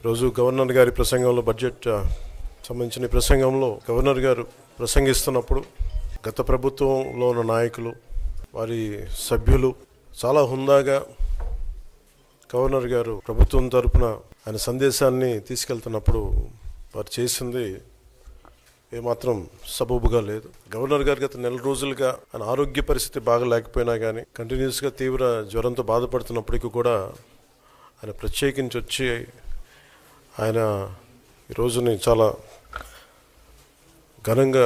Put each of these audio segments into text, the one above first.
రోజు గవర్నర్ గారి ప్రసంగంలో బడ్జెట్ సంబంధించిన ప్రసంగంలో గవర్నర్ గారు ప్రసంగిస్తున్నప్పుడు గత ప్రభుత్వంలో ఉన్న నాయకులు వారి సభ్యులు చాలా హుందాగా గవర్నర్ గారు ప్రభుత్వం తరపున ఆయన సందేశాన్ని తీసుకెళ్తున్నప్పుడు వారు చేసింది ఏమాత్రం సబబుగా లేదు. గవర్నర్ గారు గత నెల రోజులుగా ఆయన ఆరోగ్య పరిస్థితి బాగా లేకపోయినా కానీ కంటిన్యూస్గా తీవ్ర జ్వరంతో బాధపడుతున్నప్పటికీ కూడా ఆయన ప్రత్యేకించి వచ్చి ఆయన ఈ రోజుని చాలా ఘనంగా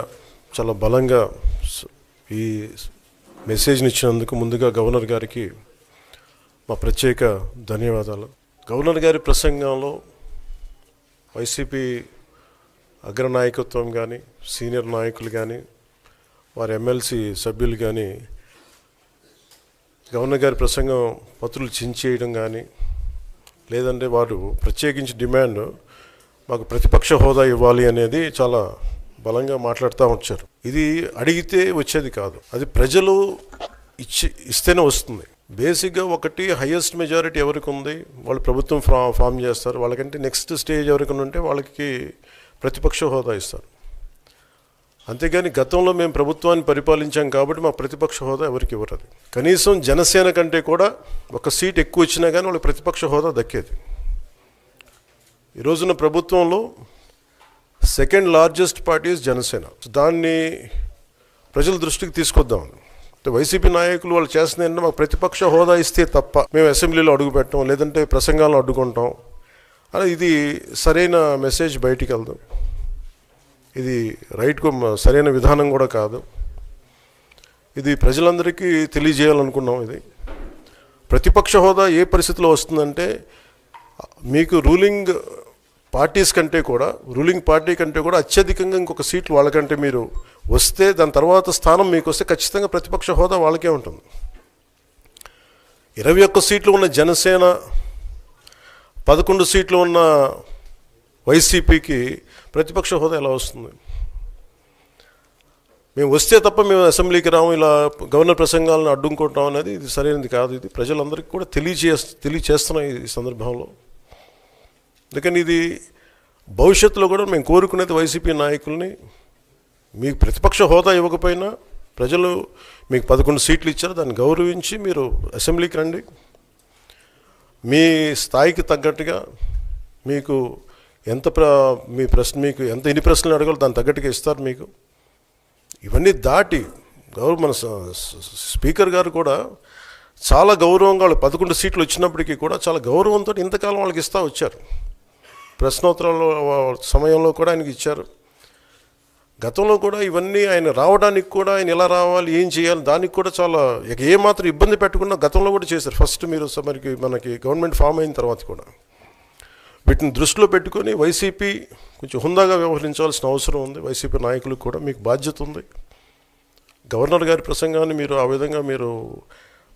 చాలా బలంగా ఈ మెసేజ్ని ఇచ్చినందుకు ముందుగా గవర్నర్ గారికి మా ప్రత్యేక ధన్యవాదాలు. గవర్నర్ గారి ప్రసంగంలో వైసీపీ అగ్రనాయకత్వం కానీ సీనియర్ నాయకులు కానీ వారి ఎమ్మెల్సీ సభ్యులు కానీ గవర్నర్ గారి ప్రసంగం పత్రులు చించేయడం కానీ లేదంటే వారు ప్రత్యేకించి డిమాండ్ మాకు ప్రతిపక్ష హోదా ఇవ్వాలి అనేది చాలా బలంగా మాట్లాడుతూ వచ్చారు. ఇది అడిగితే వచ్చేది కాదు, అది ప్రజలు ఇస్తేనే వస్తుంది. బేసిక్గా ఒకటి హయ్యెస్ట్ మెజారిటీ ఎవరికి ఉంది వాళ్ళు ప్రభుత్వం ఫామ్ చేస్తారు, వాళ్ళకంటే నెక్స్ట్ స్టేజ్ ఎవరికి ఉంటే వాళ్ళకి ప్రతిపక్ష హోదా ఇస్తారు. అంతేగాని గతంలో మేము ప్రభుత్వాన్ని పరిపాలించాం కాబట్టి మా ప్రతిపక్ష హోదా ఎవరికి ఇవ్వరు. కనీసం జనసేన కంటే కూడా ఒక సీట్ ఎక్కువ వచ్చినా కానీ వాళ్ళకి ప్రతిపక్ష హోదా దక్కేది. ఈ రోజున ప్రభుత్వంలో సెకండ్ లార్జెస్ట్ పార్టీ జనసేన. దాన్ని ప్రజల దృష్టికి తీసుకొద్దామని వైసీపీ నాయకులు వాళ్ళు చేస్తుంది ఏంటంటే మాకు ప్రతిపక్ష హోదా ఇస్తే తప్ప మేము అసెంబ్లీలో అడుగు పెట్టాం లేదంటే ప్రసంగాలను అడ్డుకుంటాం అని. ఇది సరైన మెసేజ్ బయటికి వెళ్దాం, ఇది రైట్కు సరైన విధానం కూడా కాదు. ఇది ప్రజలందరికీ తెలియజేయాలనుకున్నాం. ఇది ప్రతిపక్ష హోదా ఏ పరిస్థితిలో వస్తుందంటే మీకు రూలింగ్ పార్టీ కంటే కూడా అత్యధికంగా ఇంకొక సీట్లు వాళ్ళకంటే మీరు వస్తే దాని తర్వాత స్థానం మీకు వస్తే ఖచ్చితంగా ప్రతిపక్ష హోదా వాళ్ళకే ఉంటుంది. 21 సీట్లు ఉన్న జనసేన 11 సీట్లు ఉన్న వైసీపీకి ప్రతిపక్ష హోదా ఎలా వస్తుంది? మేము వస్తే తప్ప మేము అసెంబ్లీకి రాము, ఇలా గవర్నర్ ప్రసంగాలను అడ్డుకుంటాం అనేది ఇది సరైనది కాదు. ఇది ప్రజలందరికీ కూడా తెలియచేస్తున్నాం ఈ సందర్భంలో. అందుకని ఇది భవిష్యత్తులో కూడా మేము కోరుకునేది వైసీపీ నాయకుల్ని, మీకు ప్రతిపక్ష హోదా ఇవ్వకపోయినా ప్రజలు మీకు 11 సీట్లు ఇచ్చారు, దాన్ని గౌరవించి మీరు అసెంబ్లీకి రండి. మీ స్థాయికి తగ్గట్టుగా మీకు మీకు ఎన్ని ప్రశ్నలు అడగాలో దాన్ని తగ్గట్టుగా ఇస్తారు మీకు. ఇవన్నీ దాటి మన స్పీకర్ గారు కూడా చాలా గౌరవంగా వాళ్ళు 11 సీట్లు వచ్చినప్పటికీ కూడా చాలా గౌరవంతో ఇంతకాలం వాళ్ళకి ఇస్తూ వచ్చారు. ప్రశ్నోత్తరాల సమయంలో కూడా ఆయనకి ఇచ్చారు. గతంలో కూడా ఇవన్నీ ఆయన రావడానికి కూడా ఆయన ఎలా రావాలి ఏం చేయాలి దానికి కూడా చాలా ఏమాత్రం ఇబ్బంది పెట్టకుండా గతంలో కూడా చేశారు. ఫస్ట్ మీరు మనకి గవర్నమెంట్ ఫామ్ అయిన తర్వాత కూడా వీటిని దృష్టిలో పెట్టుకొని వైసీపీ కొంచెం హుందాగా వ్యవహరించాల్సిన అవసరం ఉంది. వైసీపీ నాయకులకు కూడా మీకు బాధ్యత ఉంది. గవర్నర్ గారి ప్రసంగాన్ని మీరు ఆ విధంగా మీరు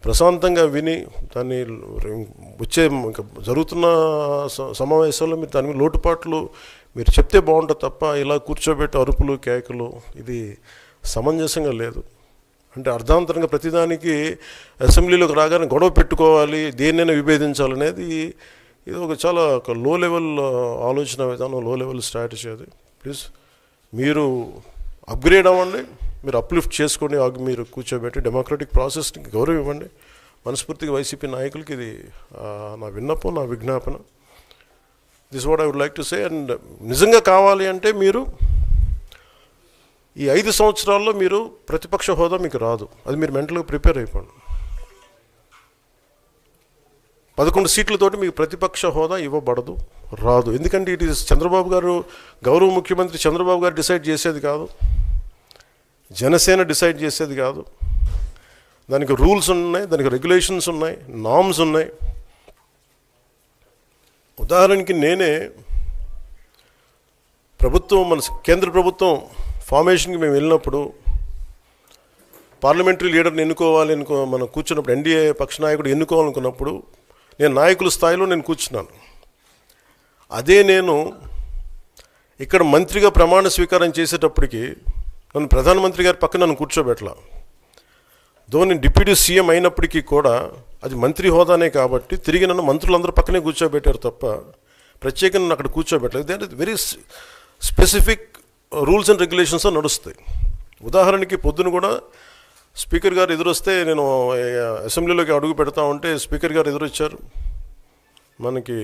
ప్రశాంతంగా విని దాన్ని వచ్చే జరుగుతున్న సమావేశాల్లో మీరు దాని మీద లోటుపాట్లు మీరు చెప్తే బాగుంటుంది తప్ప ఇలా కూర్చోబెట్టి అరుపులు కేకలు ఇది సమంజసంగా లేదు. అంటే అర్ధాంతరంగా ప్రతిదానికి అసెంబ్లీలోకి రాగానే గొడవ పెట్టుకోవాలి, దేన్నైనా విభేదించాలనేది ఇది చాలా లో లెవెల్ ఆలోచన విధానం, లో లెవెల్ స్ట్రాటజీ. అది ప్లీజ్ మీరు అప్గ్రేడ్ అవ్వండి, మీరు అప్లిఫ్ట్ చేసుకొని మీరు కూర్చోబెట్టి డెమోక్రటిక్ ప్రాసెస్కి గౌరవం ఇవ్వండి. మనస్ఫూర్తిగా వైసీపీ నాయకులకి ఇది నా విన్నపం, నా విజ్ఞాపన. This what I would like to say. And నిజంగా కావాలి అంటే మీరు ఈ 5 సంవత్సరాల్లో మీరు ప్రతిపక్ష హోదా మీకు రాదు, అది మీరు మెంటల్గా ప్రిపేర్ అయిపోండి. 11 సీట్లతోటి మీకు ప్రతిపక్ష హోదా ఇవ్వబడదు, రాదు. ఎందుకంటే ఇట్ ఈస్ చంద్రబాబు గారు, గౌరవ ముఖ్యమంత్రి చంద్రబాబు గారు డిసైడ్ చేసేది కాదు, జనసేన డిసైడ్ చేసేది కాదు. దానికి రూల్స్ ఉన్నాయి, దానికి రెగ్యులేషన్స్ ఉన్నాయి, నామ్స్ ఉన్నాయి. ఉదాహరణకి నేనే మన కేంద్ర ప్రభుత్వం ఫార్మేషన్కి మేము వెళ్ళినప్పుడు పార్లమెంటరీ లీడర్ని మనం కూర్చున్నప్పుడు ఎన్డీఏ పక్ష నాయకుడు ఎన్నుకోవాలనుకున్నప్పుడు నేను నాయకుల స్థాయిలో నేను కూర్చున్నాను. అదే నేను ఇక్కడ మంత్రిగా ప్రమాణ స్వీకారం చేసేటప్పటికి నన్ను ప్రధానమంత్రి గారి పక్కన నన్ను కూర్చోబెట్టలా. ధోని డిప్యూటీ సీఎం అయినప్పటికీ కూడా అది మంత్రి హోదానే కాబట్టి తిరిగి నన్ను మంత్రులందరూ పక్కనే కూర్చోబెట్టారు తప్ప ప్రత్యేకంగా అక్కడ కూర్చోబెట్టలేదు. They are very specific rules and regulations నడుస్తాయి. ఉదాహరణకి పొద్దున కూడా స్పీకర్ గారు ఎదురొస్తే నేను అసెంబ్లీలోకి అడుగు పెడతా ఉంటే స్పీకర్ గారు ఎదురొచ్చారు. మనకి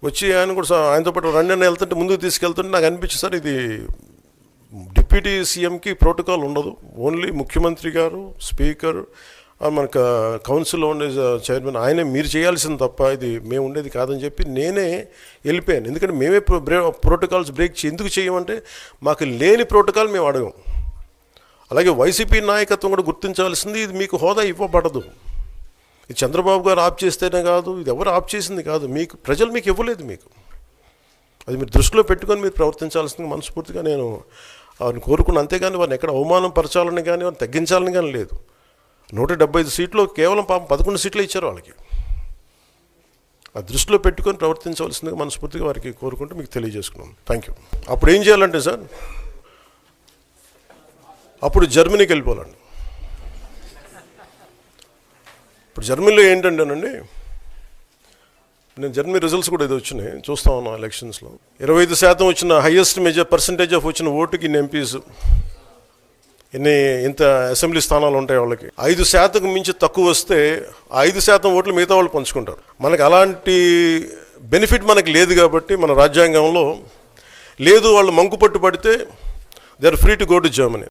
వచ్చి ఆయన కూడా ఆయనతో పాటు రండి అని వెళ్తుంటే ముందుకు తీసుకెళ్తుంటే నాకు అనిపించింది, సార్ ఇది డిప్యూటీ సీఎంకి ప్రోటోకాల్ ఉండదు, ఓన్లీ ముఖ్యమంత్రి గారు, స్పీకర్, మనకు కౌన్సిల్లో ఉండే చైర్మన్ ఆయనే మీరు చేయాల్సింది తప్ప ఇది మేము ఉండేది కాదని చెప్పి నేనే వెళ్ళిపోయాను. ఎందుకంటే మేమే ప్రోటోకాల్స్ బ్రేక్ ఎందుకు చేయమంటే మాకు లేని ప్రోటోకాల్ మేము అడగం. అలాగే వైసీపీ నాయకత్వం కూడా గుర్తించాల్సింది, ఇది మీకు హోదా ఇవ్వబడదు. ఇది చంద్రబాబు గారు ఆప్ చేస్తేనే కాదు, ఇది ఎవరు ఆప్ చేసింది కాదు, మీకు ప్రజలు మీకు ఇవ్వలేదు. మీకు అది మీరు దృష్టిలో పెట్టుకొని మీరు ప్రవర్తించాల్సింది మనస్ఫూర్తిగా నేను వారిని కోరుకున్నాను. అంతేగాని వారిని ఎక్కడ అవమానం పరచాలని కానీ వారిని తగ్గించాలని కానీ లేదు. 175 సీట్లు కేవలం 11 సీట్లు ఇచ్చారు వాళ్ళకి. ఆ దృష్టిలో పెట్టుకొని ప్రవర్తించవలసిందిగా మనస్ఫూర్తిగా వారికి కోరుకుంటూ మీకు తెలియజేసుకున్నాను. Thank you. అప్పుడు ఏం చేయాలంటే సార్, అప్పుడు జర్మనీకి వెళ్ళిపోవాలండి. ఇప్పుడు జర్మనీలో ఏంటంటేనండి, నేను జర్మనీ రిజల్ట్స్ కూడా ఏదో వచ్చినాయి చూస్తా ఉన్నాను. ఎలక్షన్స్లో 25% వచ్చిన హైయెస్ట్ పర్సంటేజ్ ఆఫ్ వచ్చిన ఓటుకి ఇన్ని ఎంపీస్, ఇంత అసెంబ్లీ స్థానాలు ఉంటాయి వాళ్ళకి. 5% మించి తక్కువ వస్తే 5% ఓట్లు మిగతా వాళ్ళు పంచుకుంటారు. మనకు అలాంటి బెనిఫిట్ మనకి లేదు కాబట్టి మన రాజ్యాంగంలో లేదు. వాళ్ళు మంకు పట్టు పడితే they are free to go to Germany.